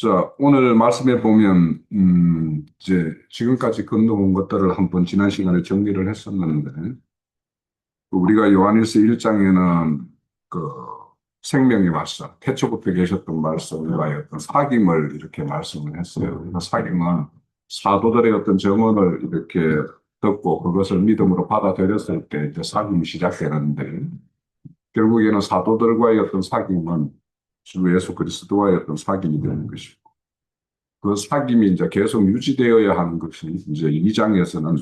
자, 오늘 말씀해 보면, 이제 지금까지 건너온 것들을 한번 지난 시간에 정리를 했었는데, 우리가 요한일서 1장에는 그 생명의 말씀, 태초부터 계셨던 말씀과 어떤 사귐을 이렇게 말씀을 했어요. 그 사귐은 사도들의 어떤 증언을 이렇게 듣고 그것을 믿음으로 받아들였을 때 이제 사귐이 시작되는데, 결국에는 사도들과의 어떤 사귐은 주 예수 그리스도와의 어떤 사귐이 되는 것이고, 그 사귐이 이제 계속 유지되어야 하는 것이 이제 이 장에서는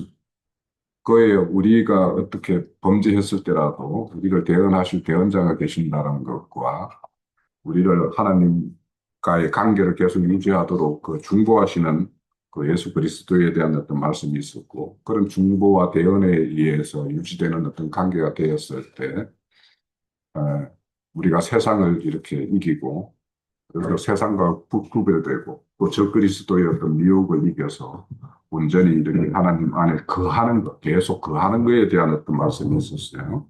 그에 우리가 어떻게 범죄했을 때라도 우리를 대언하실 대언자가 계신다는 것과 우리를 하나님과의 관계를 계속 유지하도록 그 중보하시는 그 예수 그리스도에 대한 어떤 말씀이 있었고, 그런 중보와 대언에 의해서 유지되는 어떤 관계가 되었을 때 어, 우리가 세상을 이렇게 이기고, 그래서 세상과 구별되고 또 적그리스도의 어떤 미혹을 이겨서 온전히 이렇게 하나님 안에 거하는 것, 계속 거하는 것에 대한 어떤 말씀이 있었어요.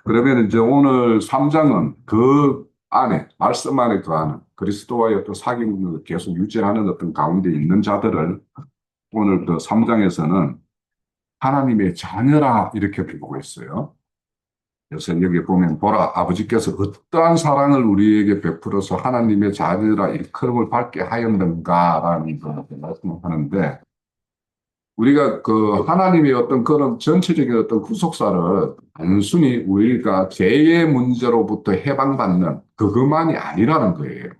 그러면 이제 오늘 3장은 그 안에, 말씀 안에 거하는 그리스도와의 어떤 사귐을 계속 유지하는 어떤 가운데 있는 자들을 오늘 그 3장에서는 하나님의 자녀라 이렇게 부르고 있어요. 그래서 여기 보면 보라 아버지께서 어떠한 사랑을 우리에게 베풀어서 하나님의 자녀라 일컬음을 받게 하였는가라는 걸 말씀을 하는데, 우리가 그 하나님의 어떤 그런 전체적인 어떤 구속사를 단순히 우리가 죄의 문제로부터 해방받는 그것만이 아니라는 거예요.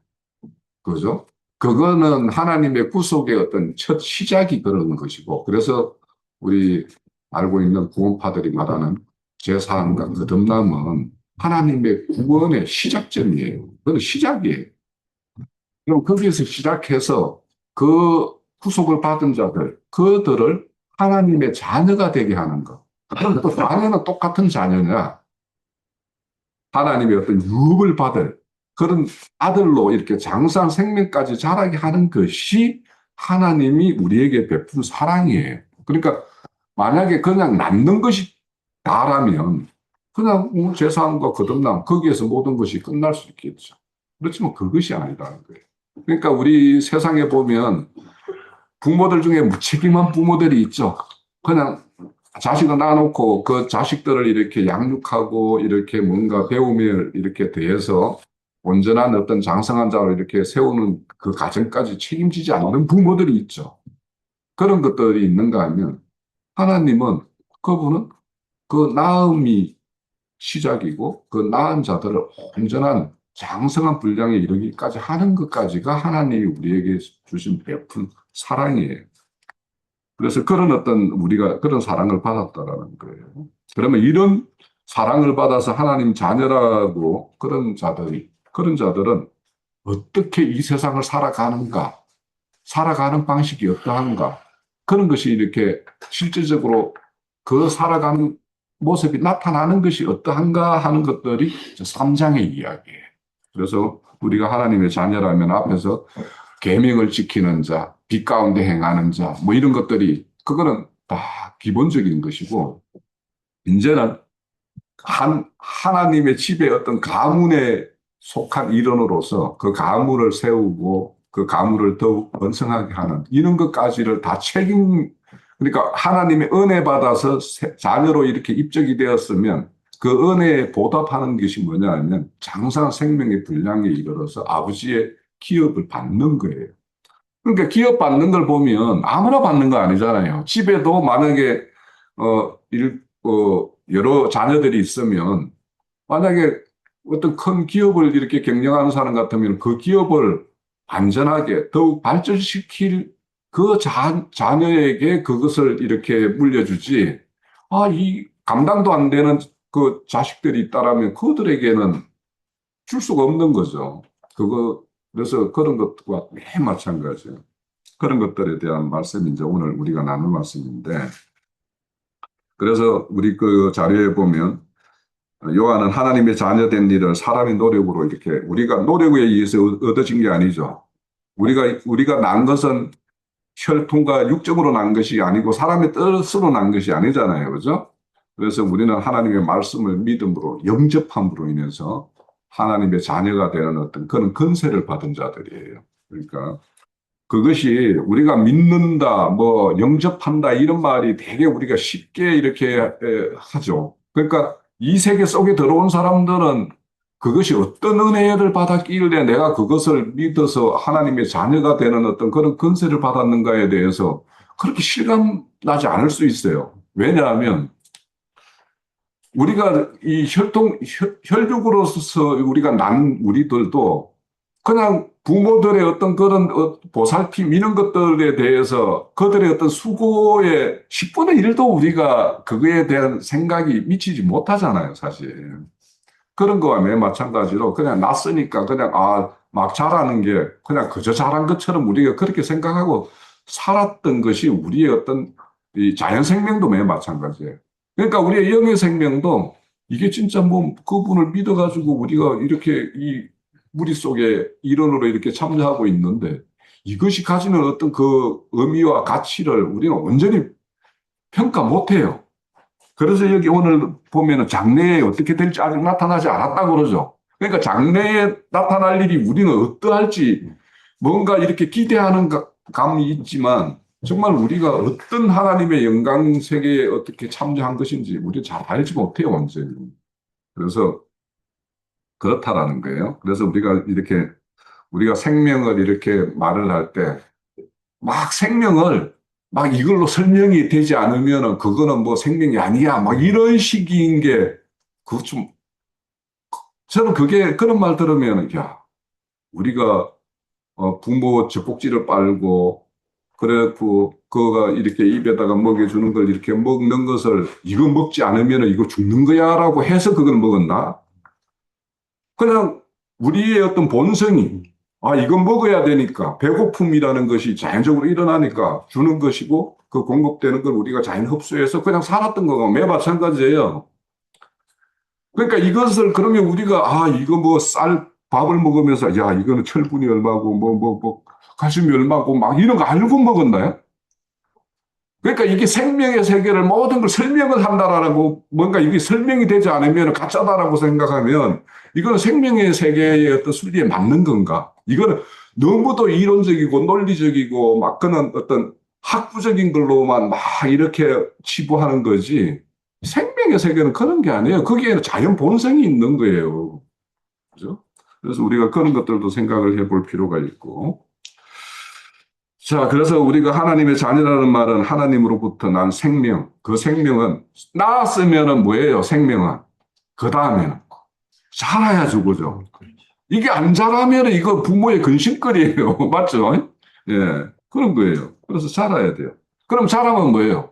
그죠? 그거는 하나님의 구속의 어떤 첫 시작이 그런 것이고, 그래서 우리 알고 있는 구원파들이 말하는 제사함과 거듭남은 하나님의 구원의 시작점이에요. 그건 시작이에요. 그럼 거기에서 시작해서 그 구속을 받은 자들, 그들을 하나님의 자녀가 되게 하는 것. 그럼 또 자녀는 똑같은 자녀냐? 하나님의 어떤 유업을 받을 그런 아들로 이렇게 장수한 생명까지 자라게 하는 것이 하나님이 우리에게 베푼 사랑이에요. 그러니까 만약에 그냥 낳는 것이 다라면 그냥 제사함과 거듭남 거기에서 모든 것이 끝날 수 있겠죠. 그렇지만 그것이 아니라는 거예요. 그러니까 우리 세상에 보면 부모들 중에 무책임한 부모들이 있죠. 그냥 자식을 낳아놓고 그 자식들을 이렇게 양육하고 이렇게 뭔가 배움을 이렇게 대해서 온전한 어떤 장성한 자를 이렇게 세우는 그 과정까지 책임지지 않는 부모들이 있죠. 그런 것들이 있는가 하면 하나님은 그분은 그 낳음이 시작이고 그 낳은 자들을 온전한 장성한 분량에 이르기까지 하는 것까지가 하나님이 우리에게 주신 베푼 사랑이에요. 그래서 그런 어떤 우리가 그런 사랑을 받았다라는 거예요. 그러면 이런 사랑을 받아서 하나님 자녀라고 그런 자들은 어떻게 이 세상을 살아가는가, 살아가는 방식이 어떠한가, 그런 것이 이렇게 실질적으로 그 살아가는 모습이 나타나는 것이 어떠한가 하는 것들이 3장의 이야기예요. 그래서 우리가 하나님의 자녀라면 앞에서 계명을 지키는 자, 빛 가운데 행하는 자, 뭐 이런 것들이 그거는 다 기본적인 것이고, 이제는 하나님의 집의 어떤 가문에 속한 일원으로서 그 가문을 세우고 그 가문을 더욱 번성하게 하는 이런 것까지를 다 그러니까 하나님의 은혜 받아서 자녀로 이렇게 입적이 되었으면 그 은혜에 보답하는 것이 뭐냐 하면 장성한 생명의 분량에 이르러서 아버지의 기업을 받는 거예요. 그러니까 기업 받는 걸 보면 아무나 받는 거 아니잖아요. 집에도 만약에 여러 자녀들이 있으면 만약에 어떤 큰 기업을 이렇게 경영하는 사람 같으면 그 기업을 안전하게 더욱 발전시킬 그 자녀에게 그것을 이렇게 물려주지. 이 감당도 안 되는 그 자식들이 있다라면 그들에게는 줄 수가 없는 거죠. 그래서 그런 것과 매 마찬가지예요. 그런 것들에 대한 말씀이 이제 오늘 우리가 나눌 말씀인데, 그래서 우리 그 자료에 보면 요한은 하나님의 자녀된 일을 사람의 노력으로 이렇게 우리가 노력에 의해서 얻어진 게 아니죠. 우리가 난 것은 혈통과 육적으로 난 것이 아니고 사람의 뜻으로 난 것이 아니잖아요. 그죠? 그래서 우리는 하나님의 말씀을 믿음으로 영접함으로 인해서 하나님의 자녀가 되는 어떤 그런 권세를 받은 자들이에요. 그러니까 그것이 우리가 믿는다, 뭐 영접한다 이런 말이 되게 우리가 쉽게 이렇게 하죠. 그러니까 이 세계 속에 들어온 사람들은 그것이 어떤 은혜를 받았길래 내가 그것을 믿어서 하나님의 자녀가 되는 어떤 그런 권세를 받았는가에 대해서 그렇게 실감나지 않을 수 있어요. 왜냐하면 우리가 이 혈육으로서 우리가 난 우리들도 그냥 부모들의 어떤 그런 보살핌 이런 것들에 대해서 그들의 어떤 수고의 10분의 1도 우리가 그거에 대한 생각이 미치지 못하잖아요, 사실. 그런 거와 매 마찬가지로 그냥 났으니까 그냥 막 잘하는 게 그냥 그저 잘한 것처럼 우리가 그렇게 생각하고 살았던 것이 우리의 어떤 이 자연 생명도 매 마찬가지예요. 그러니까 우리의 영의 생명도 이게 진짜 뭐 그분을 믿어가지고 우리가 이렇게 이 무리 속에 일원으로 이렇게 참여하고 있는데 이것이 가지는 어떤 그 의미와 가치를 우리는 온전히 평가 못해요. 그래서 여기 오늘 보면은 장래에 어떻게 될지 아직 나타나지 않았다고 그러죠. 그러니까 장래에 나타날 일이 우리는 어떠할지 뭔가 이렇게 기대하는 감이 있지만 정말 우리가 어떤 하나님의 영광 세계에 어떻게 참여한 것인지 우리 잘 알지 못해요, 완전히. 그래서 그렇다라는 거예요. 그래서 우리가 이렇게 우리가 생명을 이렇게 말을 할 때 막 생명을 막 이걸로 설명이 되지 않으면은 그거는 뭐 생명이 아니야. 막 이런 식인 게 그 좀 저는 그게 그런 말 들으면 야 우리가 부모 젖꼭지를 빨고 그래고 그거가 이렇게 입에다가 먹여주는 걸 이렇게 먹는 것을 이거 먹지 않으면 이거 죽는 거야라고 해서 그걸 먹었나? 그냥 우리의 어떤 본성이 이건 먹어야 되니까 배고픔이라는 것이 자연적으로 일어나니까 주는 것이고 그 공급되는 걸 우리가 자연 흡수해서 그냥 살았던 거가 매 마찬가지예요. 그러니까 이것을 그러면 우리가 이거 뭐 밥을 먹으면서 야 이거는 철분이 얼마고 뭐 칼슘이 얼마고 막 이런 거 알고 먹었나요? 그러니까 이게 생명의 세계를 모든 걸 설명을 한다라고 뭔가 이게 설명이 되지 않으면 가짜다라고 생각하면 이거는 생명의 세계의 어떤 순리에 맞는 건가? 이거는 너무도 이론적이고 논리적이고 막 그런 어떤 학구적인 걸로만 막 이렇게 치부하는 거지. 생명의 세계는 그런 게 아니에요. 거기에는 자연 본성이 있는 거예요. 그죠? 그래서 우리가 그런 것들도 생각을 해볼 필요가 있고. 자, 그래서 우리가 하나님의 자녀라는 말은 하나님으로부터 난 생명, 그 생명은 낳았으면은 뭐예요? 생명은. 그 다음에는 자라야 주고죠. 이게 안 자라면 이거 부모의 근심거리예요. 맞죠? 예, 그런 거예요. 그래서 자라야 돼요. 그럼 자라면 뭐예요?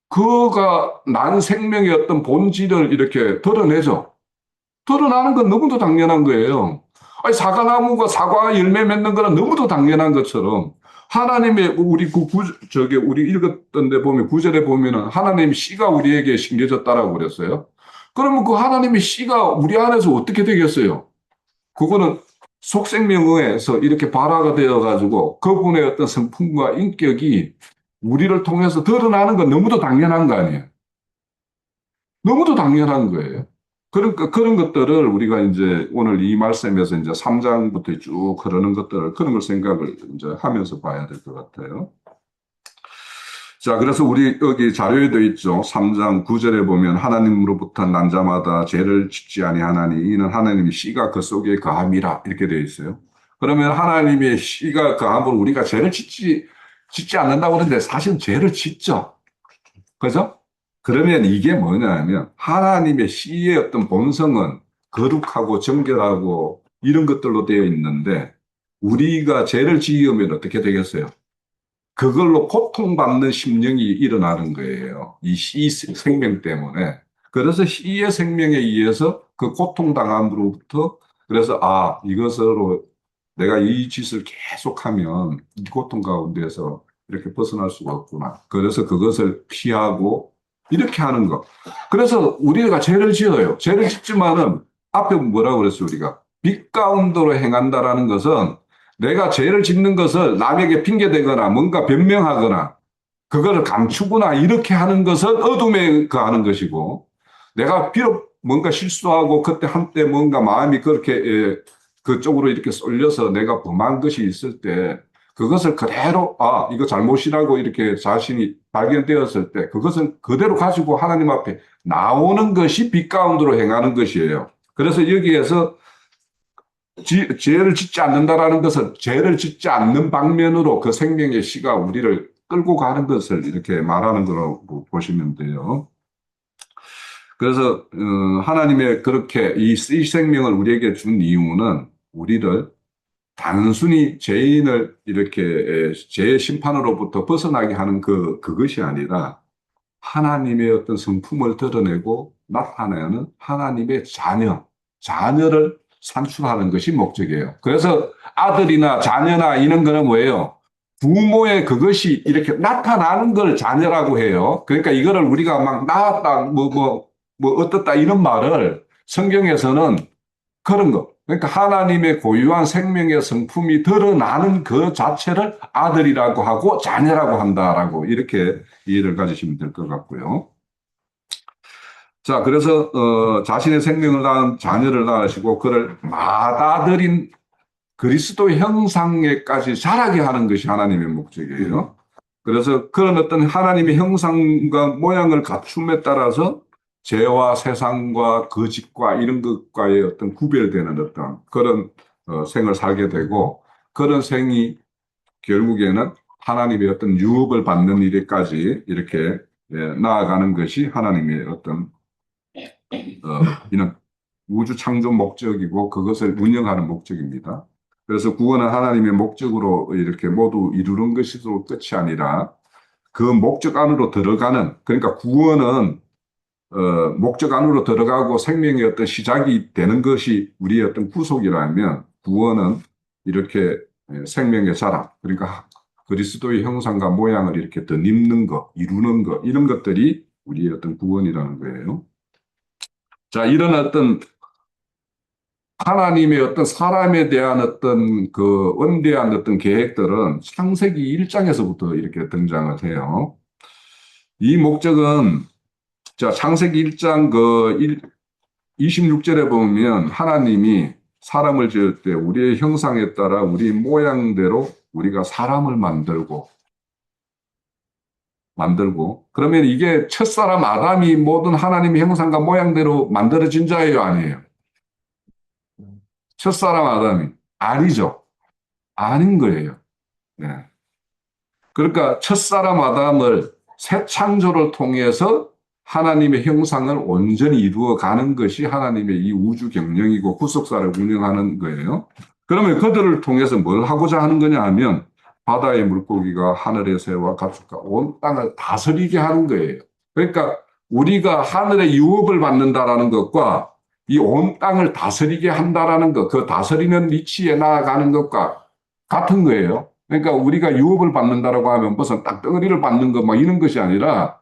그가 난 생명의 어떤 본질을 이렇게 드러내죠. 드러나는 건 너무도 당연한 거예요. 아니, 사과나무가 사과 열매 맺는 거는 너무도 당연한 것처럼 하나님의 우리 우리 읽었던 데 보면 구절에 보면은 하나님의 씨가 우리에게 심겨졌다라고 그랬어요. 그러면 그 하나님의 씨가 우리 안에서 어떻게 되겠어요? 그거는 속생명에서 이렇게 발화가 되어 가지고 그분의 어떤 성품과 인격이 우리를 통해서 드러나는 건 너무도 당연한 거 아니에요. 너무도 당연한 거예요. 그러니까 그런 것들을 우리가 이제 오늘 이 말씀에서 이제 3장부터 쭉 흐르는 것들을 그런 걸 생각을 이제 하면서 봐야 될 것 같아요. 자, 그래서 우리 여기 자료에도 있죠. 3장 9절에 보면 하나님으로부터 난 자마다 죄를 짓지 아니하나니 이는 하나님의 씨가 그 속에 거함이라 이렇게 되어 있어요. 그러면 하나님의 씨가 거함을 우리가 죄를 짓지 않는다고 그러는데 사실 죄를 짓죠. 그죠? 그러면 이게 뭐냐면 하나님의 씨의 어떤 본성은 거룩하고 정결하고 이런 것들로 되어 있는데 우리가 죄를 지으면 어떻게 되겠어요? 그걸로 고통받는 심령이 일어나는 거예요. 이 씨 생명 때문에. 그래서 씨의 생명에 의해서 그 고통당함으로부터 그래서 이것으로 내가 이 짓을 계속하면 이 고통 가운데서 이렇게 벗어날 수가 없구나. 그래서 그것을 피하고 이렇게 하는 거. 그래서 우리가 죄를 지어요. 죄를 짓지만은 앞에 뭐라고 그랬어요, 우리가? 빛 가운데로 행한다라는 것은 내가 죄를 짓는 것을 남에게 핑계대거나 뭔가 변명하거나 그거를 감추거나 이렇게 하는 것은 어둠에 거하는 것이고 내가 비록 뭔가 실수하고 그때 한때 뭔가 마음이 그렇게 그쪽으로 이렇게 쏠려서 내가 범한 것이 있을 때 그것을 그대로 이거 잘못이라고 이렇게 자신이 발견되었을 때 그것을 그대로 가지고 하나님 앞에 나오는 것이 빛 가운데로 행하는 것이에요. 그래서 여기에서 죄를 짓지 않는다라는 것은 죄를 짓지 않는 방면으로 그 생명의 씨가 우리를 끌고 가는 것을 이렇게 말하는 거라고 보시면 돼요. 그래서 하나님의 그렇게 이 생명을 우리에게 준 이유는 우리를 단순히 죄인을 이렇게 죄의 심판으로부터 벗어나게 하는 그것이 아니라 하나님의 어떤 성품을 드러내고 나타내는 하나님의 자녀를 산출하는 것이 목적이에요. 그래서 아들이나 자녀나 이런 거는 뭐예요? 부모의 그것이 이렇게 나타나는 걸 자녀라고 해요. 그러니까 이거를 우리가 막 낳았다, 어떻다 이런 말을 성경에서는 그런 거. 그러니까 하나님의 고유한 생명의 성품이 드러나는 그 자체를 아들이라고 하고 자녀라고 한다라고 이렇게 이해를 가지시면 될 것 같고요. 자, 그래서 자신의 생명을 낳은 자녀를 낳으시고 그를 맏아들인 그리스도의 형상에까지 자라게 하는 것이 하나님의 목적이에요. 그래서 그런 어떤 하나님의 형상과 모양을 갖춤에 따라서 죄와 세상과 거짓과 이런 것과의 어떤 구별되는 어떤 그런 생을 살게 되고 그런 생이 결국에는 하나님의 어떤 유업을 받는 일에까지 이렇게 나아가는 것이 하나님의 어떤 이런 우주 창조 목적이고 그것을 운영하는 목적입니다. 그래서 구원은 하나님의 목적으로 이렇게 모두 이루는 것이도 끝이 아니라 그 목적 안으로 들어가는 그러니까 구원은 목적 안으로 들어가고 생명의 어떤 시작이 되는 것이 우리의 어떤 구속이라면 구원은 이렇게 생명의 자랑 그러니까 그리스도의 형상과 모양을 이렇게 덧입는 것, 이루는 것 이런 것들이 우리의 어떤 구원이라는 거예요. 자, 이런 어떤 하나님의 어떤 사람에 대한 어떤 그 원대한 어떤 계획들은 창세기 1장에서부터 이렇게 등장을 해요. 이 목적은 자, 창세기 1장 26절에 보면 하나님이 사람을 지을 때 우리의 형상에 따라 우리 모양대로 우리가 사람을 만들고 그러면 이게 첫사람 아담이 모든 하나님의 형상과 모양대로 만들어진 자예요, 아니에요? 첫사람 아담이 아니죠. 아닌 거예요. 네. 그러니까 첫사람 아담을 새 창조를 통해서 하나님의 형상을 온전히 이루어가는 것이 하나님의 이 우주 경영이고 구속사를 운영하는 거예요. 그러면 그들을 통해서 뭘 하고자 하는 거냐 하면 바다의 물고기가 하늘의 새와 가축과 온 땅을 다스리게 하는 거예요. 그러니까 우리가 하늘의 유업을 받는다라는 것과 이 온 땅을 다스리게 한다라는 것, 그 다스리는 위치에 나아가는 것과 같은 거예요. 그러니까 우리가 유업을 받는다라고 하면 무슨 딱덩어리를 받는 것 막 이런 것이 아니라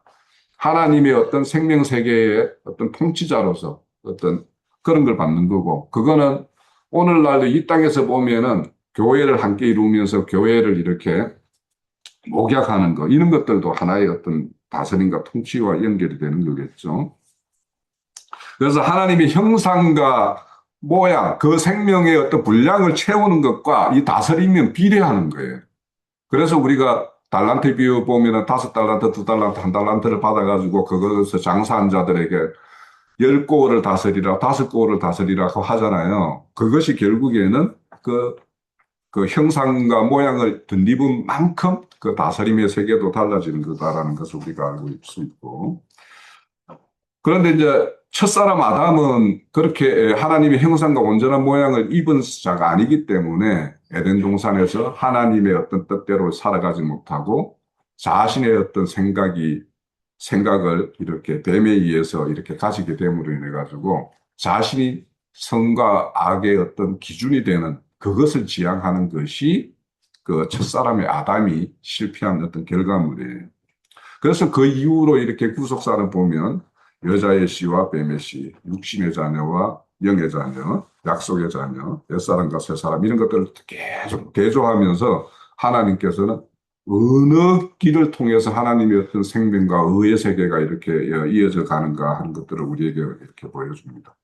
하나님의 어떤 생명 세계의 어떤 통치자로서 어떤 그런 걸 받는 거고 그거는 오늘날도 이 땅에서 보면은 교회를 함께 이루면서 교회를 이렇게 목약하는 거 이런 것들도 하나의 어떤 다스림과 통치와 연결이 되는 거겠죠. 그래서 하나님의 형상과 모양, 그 생명의 어떤 분량을 채우는 것과 이 다스림은 비례하는 거예요. 그래서 우리가 달란트 비유 보면은 5달란트, 2달란트, 1달란트를 받아가지고 그것을 장사한 자들에게 10고을을 다스리라, 5고을을 다스리라고 하잖아요. 그것이 결국에는 그 형상과 모양을 덧입은 만큼 그 다스림의 세계도 달라지는 거다라는 것을 우리가 알고 있을 수 있고. 그런데 이제 첫사람 아담은 그렇게 하나님의 형상과 온전한 모양을 입은 자가 아니기 때문에 에덴 동산에서 하나님의 어떤 뜻대로 살아가지 못하고 자신의 어떤 생각을 이렇게 뱀에 의해서 이렇게 가지게 됨으로 인해 가지고 자신이 선과 악의 어떤 기준이 되는 그것을 지향하는 것이 그 첫사람의 아담이 실패한 어떤 결과물이에요. 그래서 그 이후로 이렇게 구속사를 보면 여자의 씨와 뱀의 씨, 육신의 자녀와 영의 자녀, 약속의 자녀, 옛사람과 새사람 이런 것들을 계속 대조하면서 하나님께서는 어느 길을 통해서 하나님의 어떤 생명과 의의 세계가 이렇게 이어져 가는가 하는 것들을 우리에게 이렇게 보여줍니다.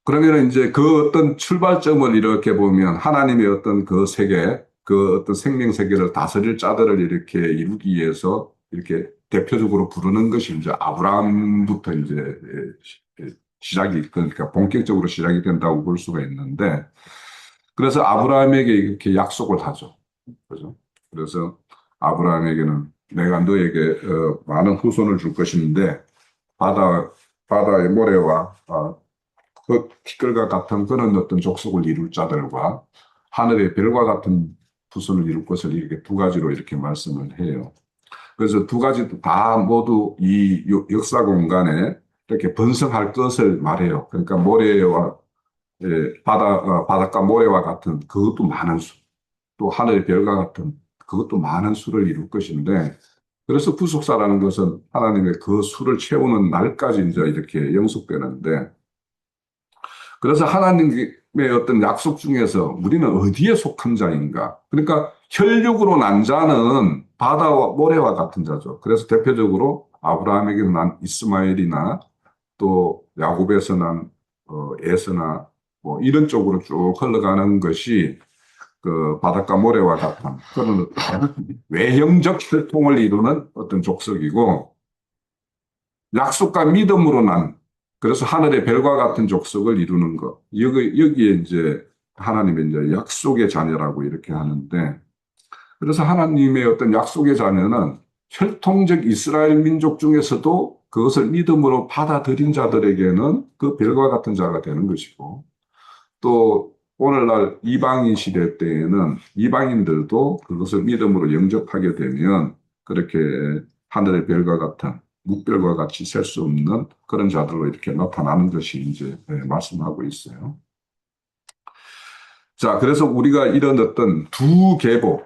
그러면 이제 그 어떤 출발점을 이렇게 보면 하나님의 어떤 그 세계, 그 어떤 생명 세계를 다스릴 자들을 이렇게 이루기 위해서 이렇게 대표적으로 부르는 것이 이제 아브라함부터 이제 시작이, 그러니까 본격적으로 시작이 된다고 볼 수가 있는데, 그래서 아브라함에게 이렇게 약속을 하죠. 그죠? 그래서 아브라함에게는 내가 너에게 많은 후손을 줄 것인데, 바다, 바다의 모래와 그 티끌과 같은 그런 어떤 족속을 이룰 자들과 하늘의 별과 같은 후손을 이룰 것을 이렇게 두 가지로 이렇게 말씀을 해요. 그래서 두 가지도 다 모두 이 역사 공간에 이렇게 번성할 것을 말해요. 그러니까 모래와 바닷가 모래와 같은 그것도 많은 수, 또 하늘의 별과 같은 그것도 많은 수를 이룰 것인데, 그래서 구속사라는 것은 하나님의 그 수를 채우는 날까지 이제 이렇게 영속되는데, 그래서 하나님의 어떤 약속 중에서 우리는 어디에 속한 자인가? 그러니까 혈육으로 난 자는 바다와 모래와 같은 자죠. 그래서 대표적으로 아브라함에게 난 이스마엘이나 또 야곱에서 난 에서나 뭐 이런 쪽으로 쭉 흘러가는 것이 그 바닷가 모래와 같은 그런 어떤 외형적 혈통을 이루는 어떤 족속이고, 약속과 믿음으로 난, 그래서 하늘의 별과 같은 족속을 이루는 것. 여기에 이제 하나님의 이제 약속의 자녀라고 이렇게 하는데, 그래서 하나님의 어떤 약속의 자녀는 혈통적 이스라엘 민족 중에서도 그것을 믿음으로 받아들인 자들에게는 그 별과 같은 자가 되는 것이고, 또 오늘날 이방인 시대 때에는 이방인들도 그것을 믿음으로 영접하게 되면 그렇게 하늘의 별과 같은 묵별과 같이 셀 수 없는 그런 자들로 이렇게 나타나는 것이 이제 말씀하고 있어요. 자, 그래서 우리가 이런 어떤 두 계보,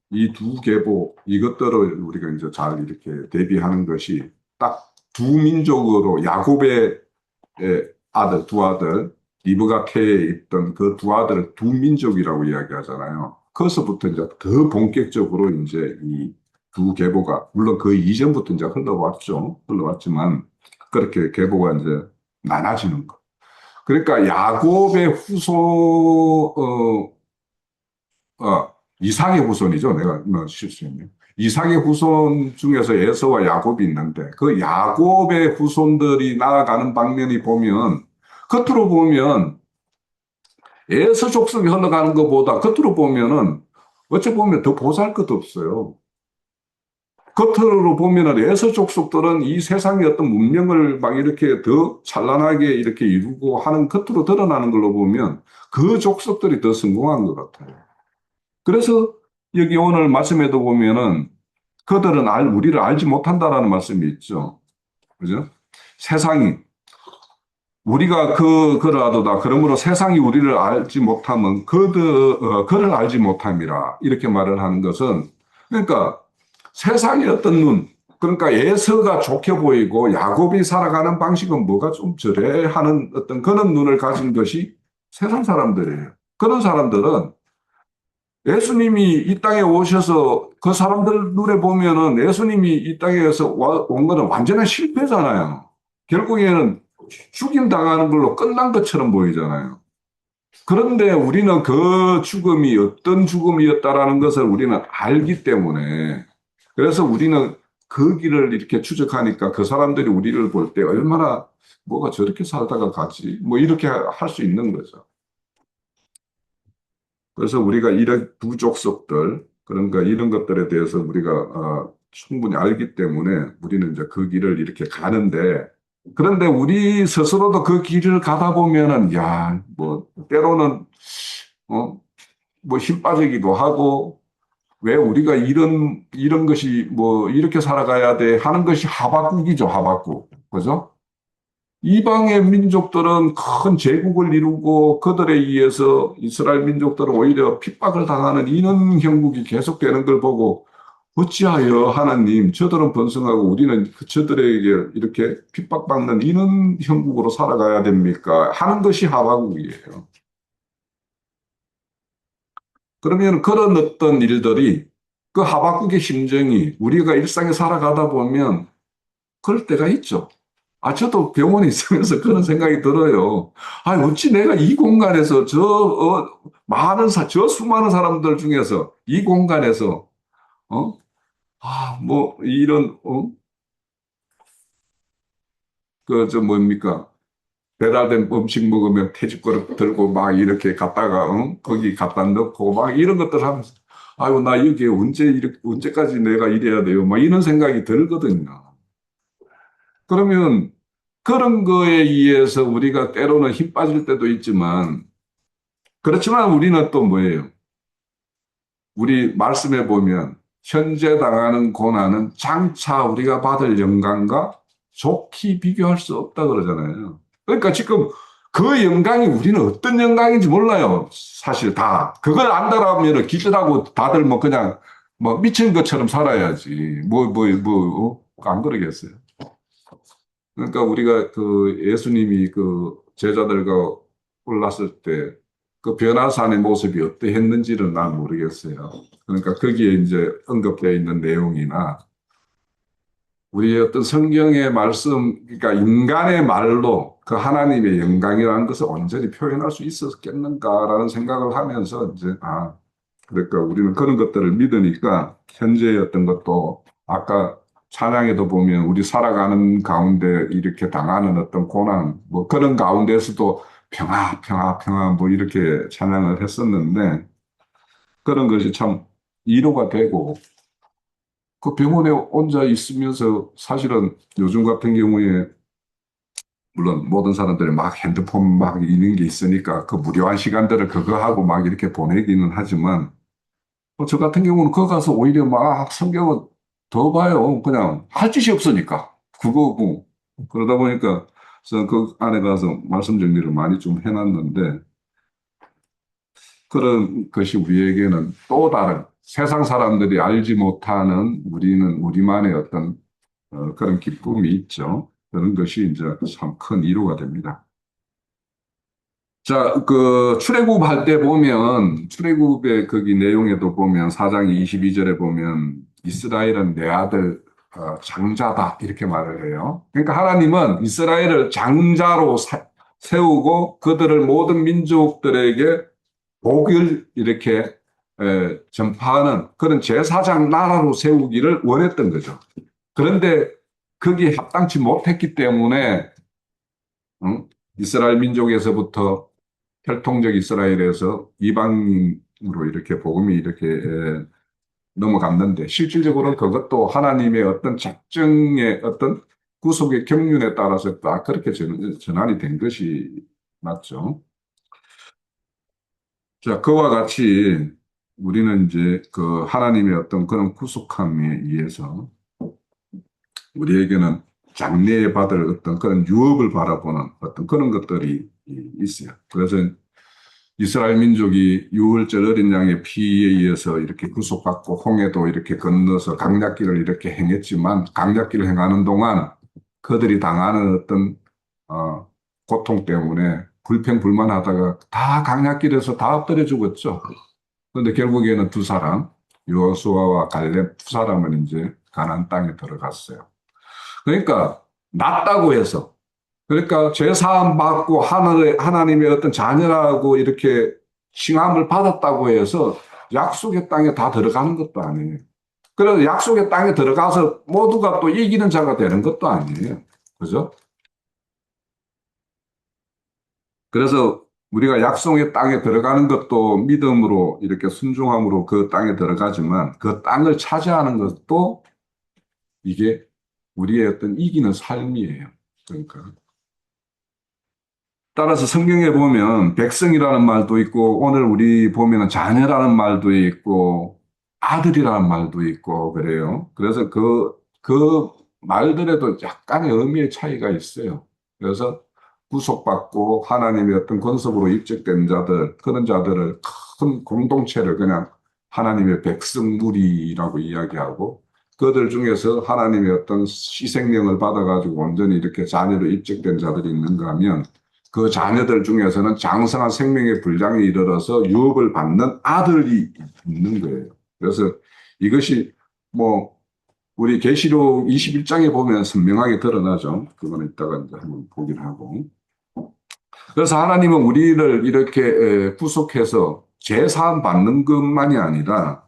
이 두 계보, 이것들을 우리가 이제 잘 이렇게 대비하는 것이 딱 두 민족으로 야곱의 아들, 두 아들, 리브가 캐에 있던 그 두 아들을 두 민족이라고 이야기하잖아요. 거기서부터 이제 더 본격적으로 이제 이 두 계보가, 물론 그 이전부터 이제 흘러왔죠. 흘러왔지만, 그렇게 계보가 이제 나눠지는 거. 그러니까 야곱의 이삭의 후손이죠. 내가 뭐 실수했네요. 이삭의 후손 중에서 에서와 야곱이 있는데 그 야곱의 후손들이 나아가는 방면이 보면 겉으로 보면 에서 족속이 흘러가는 것보다 겉으로 보면은 어찌 보면 더 보잘 것도 없어요. 겉으로 보면은 에서 족속들은 이 세상의 어떤 문명을 막 이렇게 더 찬란하게 이렇게 이루고 하는 겉으로 드러나는 걸로 보면 그 족속들이 더 성공한 것 같아요. 그래서 여기 오늘 말씀에도 보면은 그들은 우리를 알지 못한다라는 말씀이 있죠. 그죠? 세상이, 우리가 그러하도다. 그러므로 세상이 우리를 알지 못하면 그를 알지 못함이라. 이렇게 말을 하는 것은, 그러니까 세상의 어떤 눈, 그러니까 에서가 좋게 보이고 야곱이 살아가는 방식은 뭐가 좀 저래 하는 어떤 그런 눈을 가진 것이 세상 사람들이에요. 그런 사람들은 예수님이 이 땅에 오셔서 그 사람들 눈에 보면은 예수님이 이 땅에서 온 거는 완전한 실패잖아요. 결국에는 죽임 당하는 걸로 끝난 것처럼 보이잖아요. 그런데 우리는 그 죽음이 어떤 죽음이었다라는 것을 우리는 알기 때문에, 그래서 우리는 그 길을 이렇게 추적하니까 그 사람들이 우리를 볼 때 얼마나 뭐가 저렇게 살다가 가지 뭐 이렇게 할 수 있는 거죠. 그래서 우리가 이런 부족속들, 그러니까 이런 것들에 대해서 우리가 충분히 알기 때문에 우리는 이제 그 길을 이렇게 가는데, 그런데 우리 스스로도 그 길을 가다 보면은, 야, 뭐, 때로는, 뭐, 힘 빠지기도 하고, 왜 우리가 이런 것이 뭐, 이렇게 살아가야 돼 하는 것이 하박국이죠, 하박국. 그죠? 이방의 민족들은 큰 제국을 이루고 그들에 의해서 이스라엘 민족들은 오히려 핍박을 당하는 이런 형국이 계속되는 걸 보고 어찌하여 하나님 저들은 번성하고 우리는 저들에게 이렇게 핍박받는 이런 형국으로 살아가야 됩니까? 하는 것이 하박국이에요. 그러면 그런 어떤 일들이 그 하박국의 심정이 우리가 일상에 살아가다 보면 그럴 때가 있죠. 저도 병원에 있으면서 그런 생각이 들어요. 어찌 내가 이 공간에서 많은 저 수많은 사람들 중에서 이 공간에서, 어? 뭐, 이런, 뭡니까? 배달된 음식 먹으면 퇴직그릇 들고 막 이렇게 갔다가, 거기 갖다 넣고 막 이런 것들 하면서, 아이고, 나 여기에 언제까지 내가 일해야 돼요? 막 이런 생각이 들거든요. 그러면 그런 거에 의해서 우리가 때로는 힘 빠질 때도 있지만, 그렇지만 우리는 또 뭐예요? 우리 말씀해 보면, 현재 당하는 고난은 장차 우리가 받을 영광과 좋게 비교할 수 없다 그러잖아요. 그러니까 지금 그 영광이 우리는 어떤 영광인지 몰라요. 사실 다. 그걸 안다라면 기절하고 다들 뭐 그냥 뭐 미친 것처럼 살아야지. 안 그러겠어요. 그러니까 우리가 그 예수님이 그 제자들과 올랐을 때 그 변화산의 모습이 어떠했는지는 난 모르겠어요. 그러니까 거기에 이제 언급되어 있는 내용이나 우리의 어떤 성경의 말씀, 그러니까 인간의 말로 그 하나님의 영광이라는 것을 온전히 표현할 수 있었겠는가라는 생각을 하면서 이제, 그러니까 우리는 그런 것들을 믿으니까 현재의 어떤 것도 아까 찬양에도 보면 우리 살아가는 가운데 이렇게 당하는 어떤 고난, 뭐 그런 가운데서도 평화, 평화, 평화 뭐 이렇게 찬양을 했었는데 그런 것이 참 위로가 되고 그 병원에 혼자 있으면서 사실은 요즘 같은 경우에 물론 모든 사람들이 막 핸드폰 막 있는 게 있으니까 그 무료한 시간들을 그거 하고 막 이렇게 보내기는 하지만 저 같은 경우는 거기 가서 오히려 막 성경을 더 봐요. 그냥 할 짓이 없으니까. 그거고. 그러다 보니까 저는 그 안에 가서 말씀 정리를 많이 좀 해놨는데 그런 것이 우리에게는 또 다른 세상 사람들이 알지 못하는 우리만의 어떤 그런 기쁨이 있죠. 그런 것이 이제 참 큰 위로가 됩니다. 자, 그 출애굽 할 때 보면 출애굽의 거기 내용에도 보면 4장 22절에 보면 이스라엘은 내 아들 장자다 이렇게 말을 해요. 그러니까 하나님은 이스라엘을 장자로 세우고 그들을 모든 민족들에게 복을 이렇게 전파하는 그런 제사장 나라로 세우기를 원했던 거죠. 그런데 거기에 합당치 못했기 때문에 응? 이스라엘 민족에서부터 혈통적 이스라엘에서 이방으로 이렇게 복음이 이렇게 넘어갔는데 실질적으로는 그것도 하나님의 어떤 작정의 어떤 구속의 경륜에 따라서 다 그렇게 전환이 된 것이 맞죠. 자, 그와 같이 우리는 이제 그 하나님의 어떤 그런 구속함에 의해서 우리에게는 장래에 받을 어떤 그런 유업을 바라보는 어떤 그런 것들이 있어요. 그래서 이스라엘 민족이 유월절 어린 양의 피에 의해서 이렇게 구속받고 홍해도 이렇게 건너서 강약길을 이렇게 행했지만 강약길을 행하는 동안 그들이 당하는 어떤 어, 고통 때문에 불평불만하다가 다 강약길에서 다 엎드려 죽었죠. 그런데 결국에는 두 사람, 여호수아와 갈렙 두 사람은 이제 가나안 땅에 들어갔어요. 그러니까 낫다고 해서 그러니까 죄 사함 받고 하나님의 어떤 자녀라고 이렇게 칭함을 받았다고 해서 약속의 땅에 다 들어가는 것도 아니에요. 그래서 약속의 땅에 들어가서 모두가 또 이기는 자가 되는 것도 아니에요. 그죠? 그래서 우리가 약속의 땅에 들어가는 것도 믿음으로 이렇게 순종함으로 그 땅에 들어가지만 그 땅을 차지하는 것도 이게 우리의 어떤 이기는 삶이에요. 그러니까. 따라서 성경에 보면 백성이라는 말도 있고 오늘 우리 보면 자녀라는 말도 있고 아들이라는 말도 있고 그래요. 그래서 그 말들에도 약간의 의미의 차이가 있어요. 그래서 구속받고 하나님의 어떤 권속으로 입적된 자들, 그런 자들을 큰 공동체를 그냥 하나님의 백성무리라고 이야기하고 그들 중에서 하나님의 어떤 희생령을 받아가지고 온전히 이렇게 자녀로 입적된 자들이 있는가 하면 그 자녀들 중에서는 장성한 생명의 분량에 이르러서 유업을 받는 아들이 있는 거예요. 그래서 이것이 뭐 우리 계시록 21장에 보면 선명하게 드러나죠. 그거는 이따가 이제 한번 보긴 하고. 그래서 하나님은 우리를 이렇게 구속해서 재사함 받는 것만이 아니라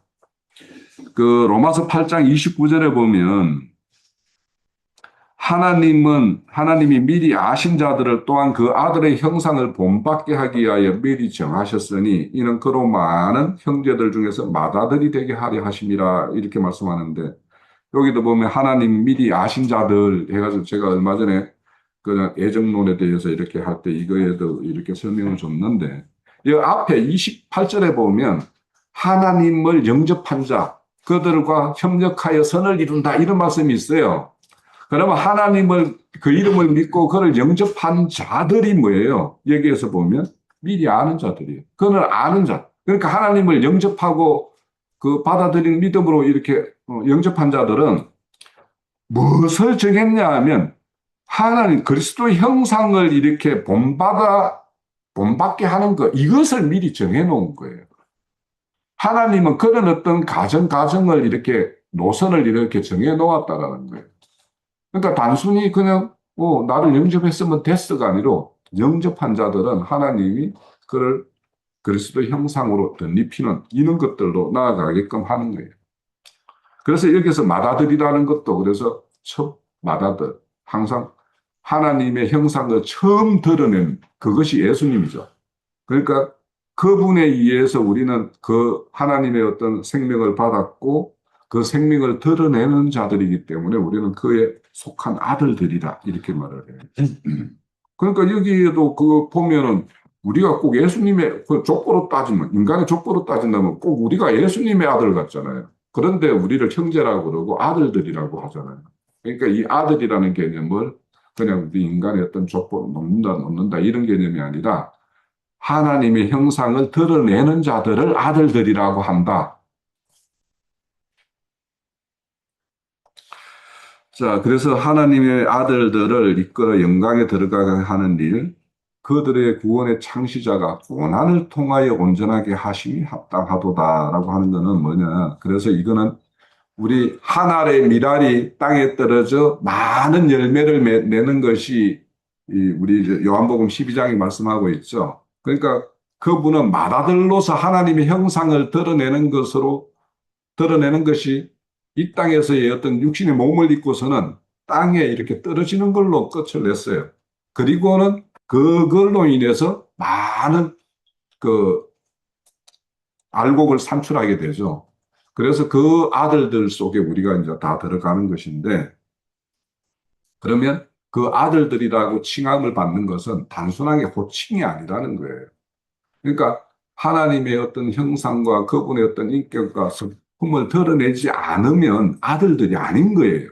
그 로마서 8장 29절에 보면 하나님이 미리 아신 자들을 또한 그 아들의 형상을 본받게 하기 위하여 미리 정하셨으니 이는 그로 많은 형제들 중에서 맏아들이 되게 하려 하심이라 이렇게 말씀하는데 여기도 보면 하나님 미리 아신 자들 해가지고 제가 얼마 전에 그 애정론에 대해서 이렇게 할 때 이거에도 이렇게 설명을 줬는데 이 앞에 28절에 보면 하나님을 영접한 자 그들과 협력하여 선을 이룬다 이런 말씀이 있어요. 그러면 하나님을 그 이름을 믿고 그를 영접한 자들이 뭐예요? 여기에서 보면 미리 아는 자들이에요. 그는 아는 자. 그러니까 하나님을 영접하고 그 받아들인 믿음으로 이렇게 영접한 자들은 무엇을 정했냐 하면 하나님 그리스도의 형상을 이렇게 본받게 하는 것 이것을 미리 정해 놓은 거예요. 하나님은 그런 어떤 가정을 이렇게 노선을 이렇게 정해 놓았다라는 거예요. 그러니까 단순히 그냥 나를 영접했으면 됐어가 아니라 영접한 자들은 하나님이 그를 그리스도 형상으로 덧입히는 이런 것들로 나아가게끔 하는 거예요. 그래서 여기서 맏아들이라는 것도 그래서 첫 맏아들 항상 하나님의 형상을 처음 드러낸 그것이 예수님이죠. 그러니까 그분에 의해서 우리는 그 하나님의 어떤 생명을 받았고 그 생명을 드러내는 자들이기 때문에 우리는 그에 속한 아들들이다 이렇게 말을 해요. 그러니까 여기에도 그 보면은 우리가 꼭 예수님의 그 족보로 따지면 인간의 족보로 따진다면 꼭 우리가 예수님의 아들 같잖아요. 그런데 우리를 형제라고 그러고 아들들이라고 하잖아요. 그러니까 이 아들이라는 개념을 그냥 우리 인간의 어떤 족보 놓는다 이런 개념이 아니라 하나님의 형상을 드러내는 자들을 아들들이라고 한다. 자, 그래서 하나님의 아들들을 이끌어 영광에 들어가게 하는 일, 그들의 구원의 창시자가 고난을 통하여 온전하게 하심이 합당하도다라고 하는 것은 뭐냐. 그래서 이거는 우리 한 알의 밀알이 땅에 떨어져 많은 열매를 내는 것이 우리 요한복음 12장이 말씀하고 있죠. 그러니까 그분은 맏아들로서 하나님의 형상을 드러내는 것이 이 땅에서의 어떤 육신의 몸을 입고서는 땅에 이렇게 떨어지는 걸로 끝을 냈어요. 그리고는 그걸로 인해서 많은 그 알곡을 산출하게 되죠. 그래서 그 아들들 속에 우리가 이제 다 들어가는 것인데, 그러면 그 아들들이라고 칭함을 받는 것은 단순하게 호칭이 아니라는 거예요. 그러니까 하나님의 어떤 형상과 그분의 어떤 인격과 성품을 드러내지 않으면 아들들이 아닌 거예요.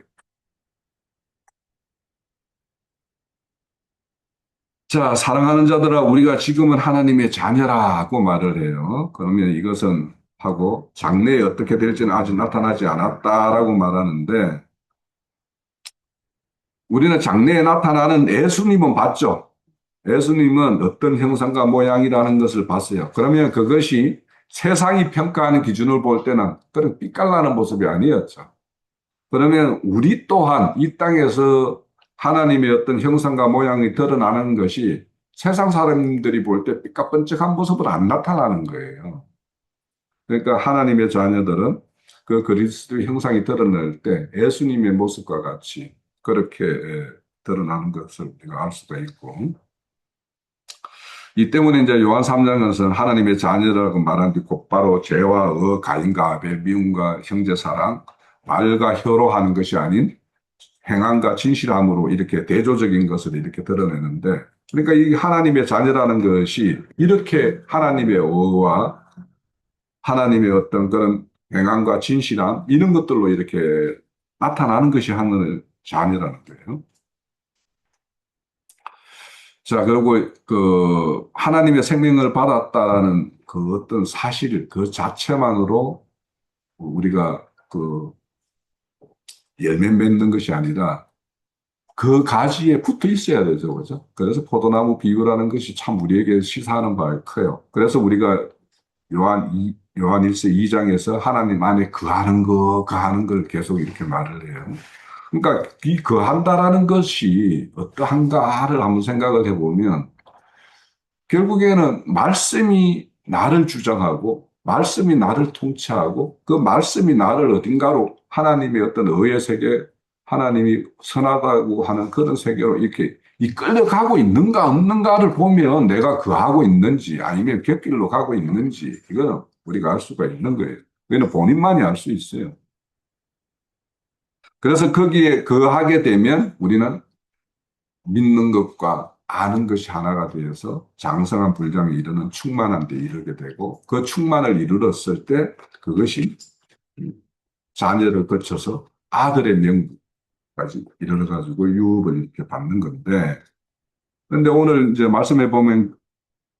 자, 사랑하는 자들아, 우리가 지금은 하나님의 자녀라고 말을 해요. 그러면 이것은 하고 장래에 어떻게 될지는 아직 나타나지 않았다라고 말하는데 우리는 장래에 나타나는 예수님은 봤죠. 예수님은 어떤 형상과 모양이라는 것을 봤어요. 그러면 그것이 세상이 평가하는 기준을 볼 때는 그런 삐깔나는 모습이 아니었죠. 그러면 우리 또한 이 땅에서 하나님의 어떤 형상과 모양이 드러나는 것이 세상 사람들이 볼 때 삐까뻔쩍한 모습은 안 나타나는 거예요. 그러니까 하나님의 자녀들은 그 그리스도의 형상이 드러날 때 예수님의 모습과 같이 그렇게 드러나는 것을 우리가 알 수가 있고 이 때문에 이제 요한 3장에서는 하나님의 자녀라고 말한 뒤 곧바로 죄와 가인과 아벨, 미움과 형제 사랑, 말과 혀로 하는 것이 아닌 행함과 진실함으로 이렇게 대조적인 것을 이렇게 드러내는데 그러니까 이 하나님의 자녀라는 것이 이렇게 하나님의 의와 하나님의 어떤 그런 행함과 진실함 이런 것들로 이렇게 나타나는 것이 하나님의 자녀라는 거예요. 자, 그리고 그 하나님의 생명을 받았다라는 그 어떤 사실 그 자체만으로 우리가 그 열매 맺는 것이 아니라 그 가지에 붙어 있어야 되죠. 그죠? 그래서 포도나무 비유라는 것이 참 우리에게 시사하는 바가 커요. 그래서 우리가 요한 요한일서 2장에서 하나님 안에 거하는 걸 계속 이렇게 말을 해요. 그러니까 이 거한다라는 것이 어떠한가를 한번 생각을 해보면 결국에는 말씀이 나를 주장하고 말씀이 나를 통치하고 그 말씀이 나를 어딘가로 하나님의 어떤 의의 세계, 하나님이 선하다고 하는 그런 세계로 이렇게 이끌려가고 있는가 없는가를 보면 내가 거하고 있는지 아니면 곁길로 가고 있는지 이거는 우리가 알 수가 있는 거예요. 그거는 본인만이 알 수 있어요. 그래서 거기에 거하게 되면 우리는 믿는 것과 아는 것이 하나가 되어서 장성한 불장에 이르는 충만한 데 이르게 되고 그 충만을 이르렀을 때 그것이 자녀를 거쳐서 아들의 명까지 이르러가지고 유업을 이렇게 받는 건데 그런데 오늘 이제 말씀해 보면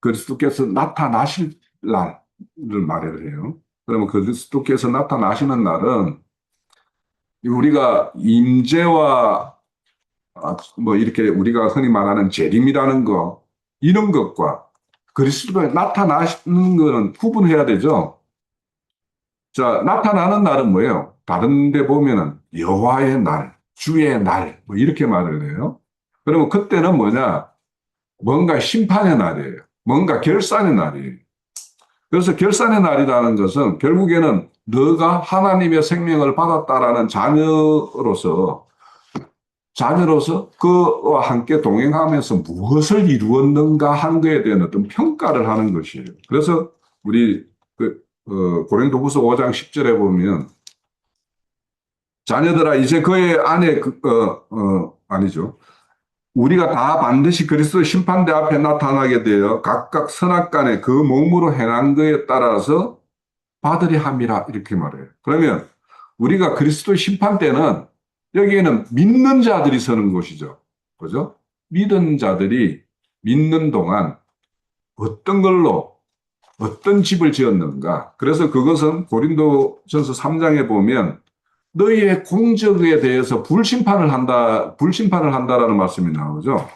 그리스도께서 나타나실 날을 말을 해요. 그러면 그리스도께서 나타나시는 날은 우리가 임재와 뭐 이렇게 우리가 흔히 말하는 재림이라는 거 이런 것과 그리스도가 나타나는 거는 구분해야 되죠. 자, 나타나는 날은 뭐예요? 다른 데 보면은 여호와의 날, 주의 날, 뭐 이렇게 말을 해요. 그러면 그때는 뭐냐? 뭔가 심판의 날이에요. 뭔가 결산의 날이에요. 그래서 결산의 날이라는 것은 결국에는 너가 하나님의 생명을 받았다라는 자녀로서 그와 함께 동행하면서 무엇을 이루었는가 하는 것에 대한 어떤 평가를 하는 것이에요. 그래서 우리 고린도후서 5장 10절에 보면 자녀들아 이제 그의 안에 아니죠. 우리가 다 반드시 그리스도 심판대 앞에 나타나게 되어 각각 선악간에 그 몸으로 행한 것에 따라서 받으리 함이라 이렇게 말해요. 그러면 우리가 그리스도 심판 때는 여기에는 믿는 자들이 서는 곳이죠. 그죠? 믿은 자들이 믿는 동안 어떤 걸로 어떤 집을 지었는가. 그래서 그것은 고린도전서 3장에 보면 너희의 공적에 대해서 불심판을 한다라는 말씀이 나오죠.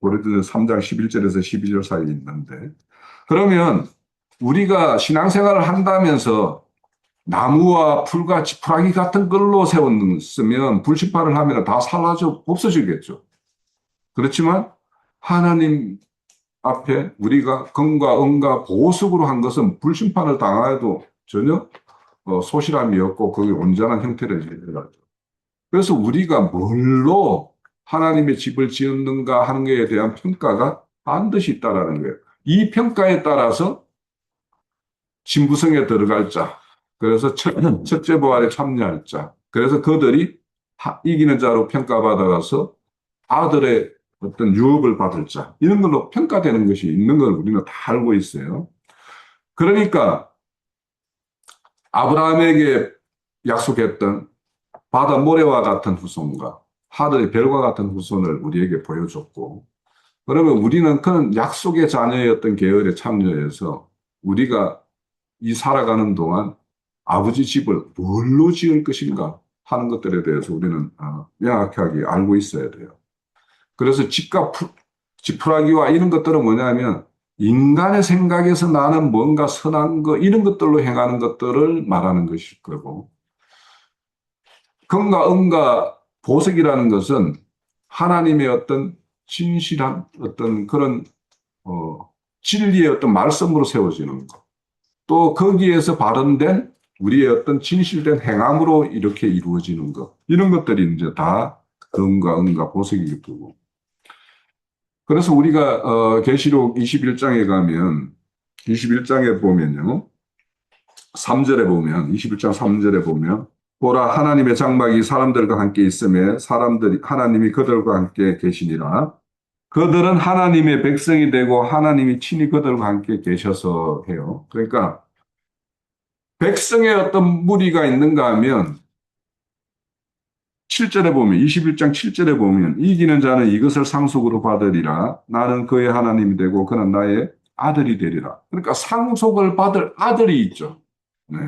고린도전서 3장 11절에서 12절 사이에 있는데. 그러면 우리가 신앙생활을 한다면서 나무와 풀과 지푸라기 같은 걸로 세웠으면 불심판을 하면 다 사라져 없어지겠죠. 그렇지만 하나님 앞에 우리가 금과 은과 보석으로 한 것은 불심판을 당하여도 전혀 소실함이 없고 그게 온전한 형태를 이루어가죠. 그래서 우리가 뭘로 하나님의 집을 지었는가 하는 것에 대한 평가가 반드시 있다라는 거예요. 이 평가에 따라서 진부성에 들어갈 자, 그래서 첫째 부활에 참여할 자, 그래서 그들이 이기는 자로 평가받아서 아들의 어떤 유업을 받을 자, 이런 걸로 평가되는 것이 있는 걸 우리는 다 알고 있어요. 그러니까 아브라함에게 약속했던 바다 모래와 같은 후손과 하늘의 별과 같은 후손을 우리에게 보여줬고, 그러면 우리는 그런 약속의 자녀였던 계열에 참여해서 우리가 이 살아가는 동안 아버지 집을 뭘로 지을 것인가 하는 것들에 대해서 우리는 명확하게 알고 있어야 돼요. 그래서 집과 지푸라기와 이런 것들은 뭐냐면 인간의 생각에서 나는 뭔가 선한 거 이런 것들로 행하는 것들을 말하는 것일 거고 금과 은과 보석이라는 것은 하나님의 어떤 진실한 어떤 그런 진리의 어떤 말씀으로 세워지는 것. 또 거기에서 발현된 우리의 어떤 진실된 행함으로 이렇게 이루어지는 것. 이런 것들이 이제 다 금과 은과 보석이기 때문에. 그래서 우리가 계시록 21장에 가면 21장에 보면요. 3절에 보면 21장 3절에 보면 보라 하나님의 장막이 사람들과 함께 있으며 하나님이 그들과 함께 계시니라. 그들은 하나님의 백성이 되고 하나님이 친히 그들과 함께 계셔서 해요. 그러니까 백성의 어떤 무리가 있는가 하면 7절에 보면 21장 7절에 보면 이기는 자는 이것을 상속으로 받으리라. 나는 그의 하나님이 되고 그는 나의 아들이 되리라. 그러니까 상속을 받을 아들이 있죠. 네.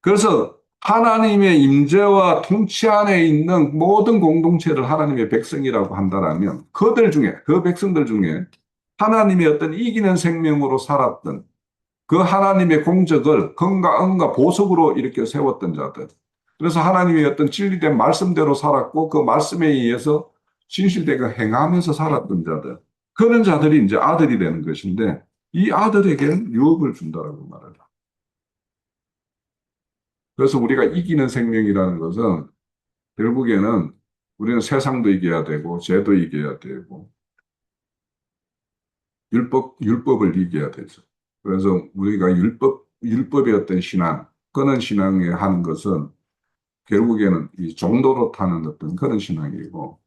그래서 하나님의 임재와 통치 안에 있는 모든 공동체를 하나님의 백성이라고 한다면 그 백성들 중에 하나님의 어떤 이기는 생명으로 살았던 그 하나님의 공적을 건강과 보석으로 이렇게 세웠던 자들. 그래서 하나님의 어떤 진리된 말씀대로 살았고 그 말씀에 의해서 진실되게 행하면서 살았던 자들. 그런 자들이 이제 아들이 되는 것인데 이 아들에게는 유업을 준다라고 말해요. 그래서 우리가 이기는 생명이라는 것은 결국에는 우리는 세상도 이겨야 되고 죄도 이겨야 되고 율법을 이겨야 되죠. 그래서 우리가 율법의 어떤 신앙, 그런 신앙에 하는 것은 결국에는 이 종도로 타는 어떤 그런 신앙이고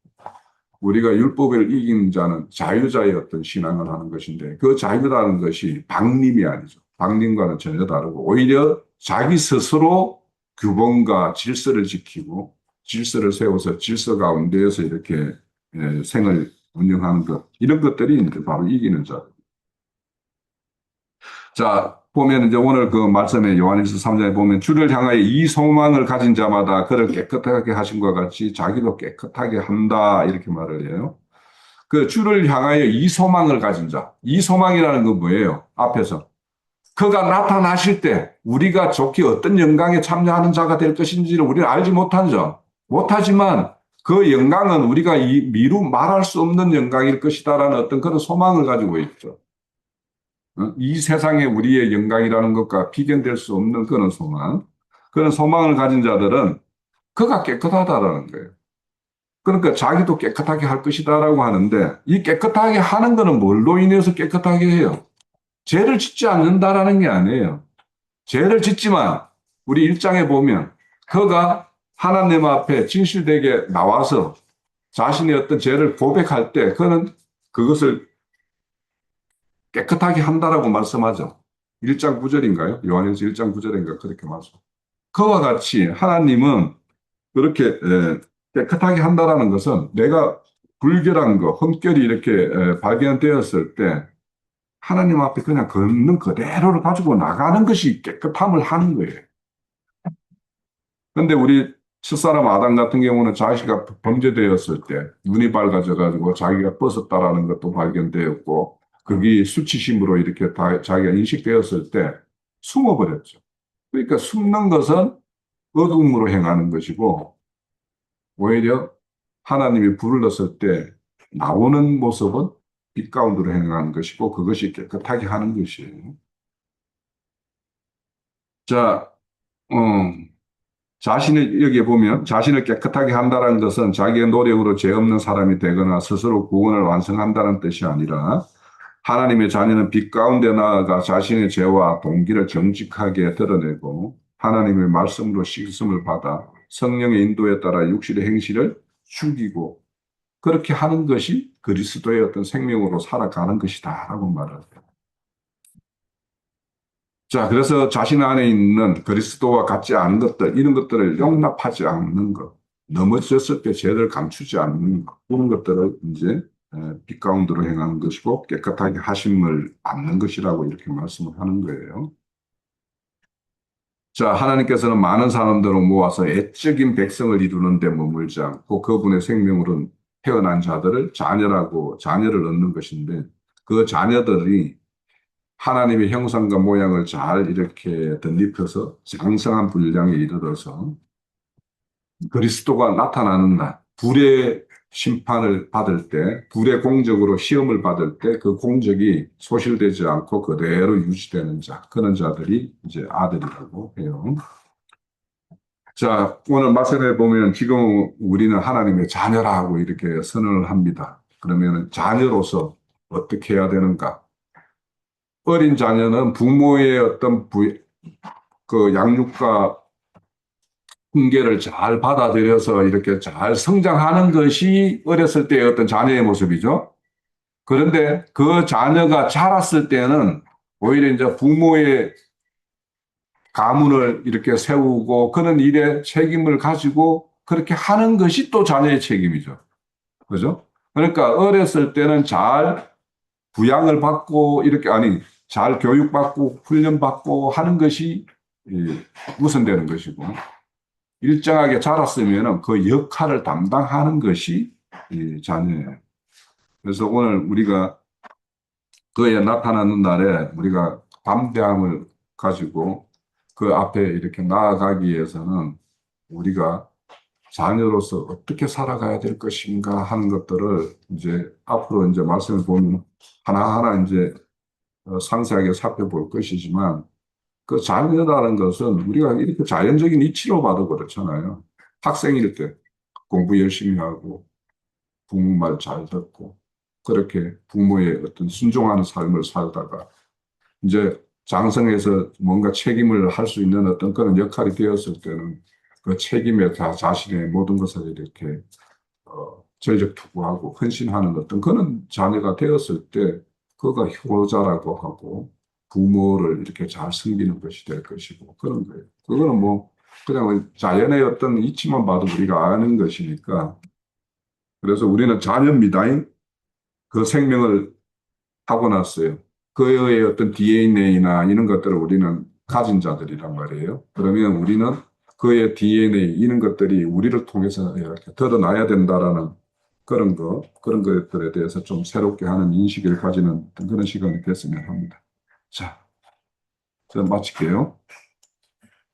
우리가 율법을 이긴 자는 자유자의 어떤 신앙을 하는 것인데 그 자유라는 것이 방림이 아니죠. 방림과는 전혀 다르고 오히려 자기 스스로 규범과 질서를 지키고 질서를 세워서 질서 가운데에서 이렇게 생을 운영하는 것 이런 것들이 이제 바로 이기는 자. 자, 보면 이제 오늘 그 말씀에 요한일서 3장에 보면 주를 향하여 이 소망을 가진 자마다 그를 깨끗하게 하신 것 같이 자기도 깨끗하게 한다 이렇게 말을 해요. 그 주를 향하여 이 소망을 가진 자. 이 소망이라는 건 뭐예요? 앞에서. 그가 나타나실 때 우리가 좋게 어떤 영광에 참여하는 자가 될 것인지를 우리는 알지 못하죠. 못하지만 그 영광은 우리가 미루 말할 수 없는 영광일 것이다라는 어떤 그런 소망을 가지고 있죠. 이 세상에 우리의 영광이라는 것과 비견될 수 없는 그런 소망. 그런 소망을 가진 자들은 그가 깨끗하다라는 거예요. 그러니까 자기도 깨끗하게 할 것이다라고 하는데 이 깨끗하게 하는 거는 뭘로 인해서 깨끗하게 해요? 죄를 짓지 않는다라는 게 아니에요. 죄를 짓지만 우리 일장에 보면 그가 하나님 앞에 진실되게 나와서 자신의 어떤 죄를 고백할 때 그는 그것을 깨끗하게 한다라고 말씀하죠. 1장 9절인가요? 요한일서 1장 9절인가 그렇게 말씀. 그와 같이 하나님은 그렇게 깨끗하게 한다라는 것은 내가 불결한 거, 흠결이 이렇게 발견되었을 때 하나님 앞에 그냥 걷는 그대로를 가지고 나가는 것이 깨끗함을 하는 거예요. 그런데 우리 첫사람 아담 같은 경우는 자기가 범죄되었을 때 눈이 밝아져가지고 자기가 벗었다라는 것도 발견되었고 그게 수치심으로 이렇게 다 자기가 인식되었을 때 숨어버렸죠. 그러니까 숨는 것은 어둠으로 행하는 것이고 오히려 하나님이 불렀을 때 나오는 모습은 빛 가운데로 행하는 것이고 그것이 깨끗하게 하는 것이에요. 자, 자신을 여기에 보면 자신을 깨끗하게 한다는 것은 자기의 노력으로 죄 없는 사람이 되거나 스스로 구원을 완성한다는 뜻이 아니라 하나님의 자녀는 빛 가운데 나아가 자신의 죄와 동기를 정직하게 드러내고 하나님의 말씀으로 씻음을 받아 성령의 인도에 따라 육신의 행실을 죽이고 그렇게 하는 것이 그리스도의 어떤 생명으로 살아가는 것이다라고 말합니다. 자, 그래서 자신 안에 있는 그리스도와 같지 않은 것들, 이런 것들을 용납하지 않는 것, 넘어졌을 때 죄를 감추지 않는 것, 그런 것들을 이제 빛 가운데로 행하는 것이고 깨끗하게 하심을 않는 것이라고 이렇게 말씀을 하는 거예요. 자, 하나님께서는 많은 사람들을 모아서 애적인 백성을 이루는 데 머물지 않고 그분의 생명으로 태어난 자들을 자녀를 얻는 것인데 그 자녀들이 하나님의 형상과 모양을 잘 이렇게 덧입혀서 장성한 분량에 이르러서 그리스도가 나타나는 날, 불의 심판을 받을 때, 불의 공적으로 시험을 받을 때 그 공적이 소실되지 않고 그대로 유지되는 자, 그런 자들이 이제 아들이라고 해요. 자, 오늘 말씀해 보면 지금 우리는 하나님의 자녀라고 이렇게 선언을 합니다. 그러면 자녀로서 어떻게 해야 되는가? 어린 자녀는 부모의 어떤 그 양육과 훈계를 잘 받아들여서 이렇게 잘 성장하는 것이 어렸을 때의 어떤 자녀의 모습이죠. 그런데 그 자녀가 자랐을 때는 오히려 이제 부모의 가문을 이렇게 세우고 그런 일에 책임을 가지고 그렇게 하는 것이 또 자녀의 책임이죠. 그죠? 그러니까 어렸을 때는 잘 부양을 받고 이렇게 잘 교육받고 훈련받고 하는 것이 우선되는 것이고 일정하게 자랐으면 그 역할을 담당하는 것이 자녀예요. 그래서 오늘 우리가 그에 나타나는 날에 우리가 담대함을 가지고 그 앞에 이렇게 나아가기 위해서는 우리가 자녀로서 어떻게 살아가야 될 것인가 하는 것들을 이제 앞으로 이제 말씀을 보면 하나하나 이제 상세하게 살펴볼 것이지만 그 자녀라는 것은 우리가 이렇게 자연적인 이치로 봐도 그렇잖아요. 학생일 때 공부 열심히 하고 부모 말 잘 듣고 그렇게 부모의 어떤 순종하는 삶을 살다가 이제 장성해서 뭔가 책임을 할 수 있는 어떤 그런 역할이 되었을 때는 그 책임에 다 자신의 모든 것을 이렇게 전력 투구하고 헌신하는 어떤 그런 자녀가 되었을 때 그가 효자라고 하고 부모를 이렇게 잘 섬기는 것이 될 것이고 그런 거예요. 그거는 뭐 그냥 자연의 어떤 이치만 봐도 우리가 아는 것이니까 그래서 우리는 자녀입니다. 그 생명을 타고났어요. 그의 어떤 DNA나 이런 것들을 우리는 가진 자들이란 말이에요. 그러면 우리는 그의 DNA 이런 것들이 우리를 통해서 이렇게 드러나야 된다라는 그런 것들에 대해서 좀 새롭게 하는 인식을 가지는 그런 시간이 됐으면 합니다. 자, 저는 마칠게요.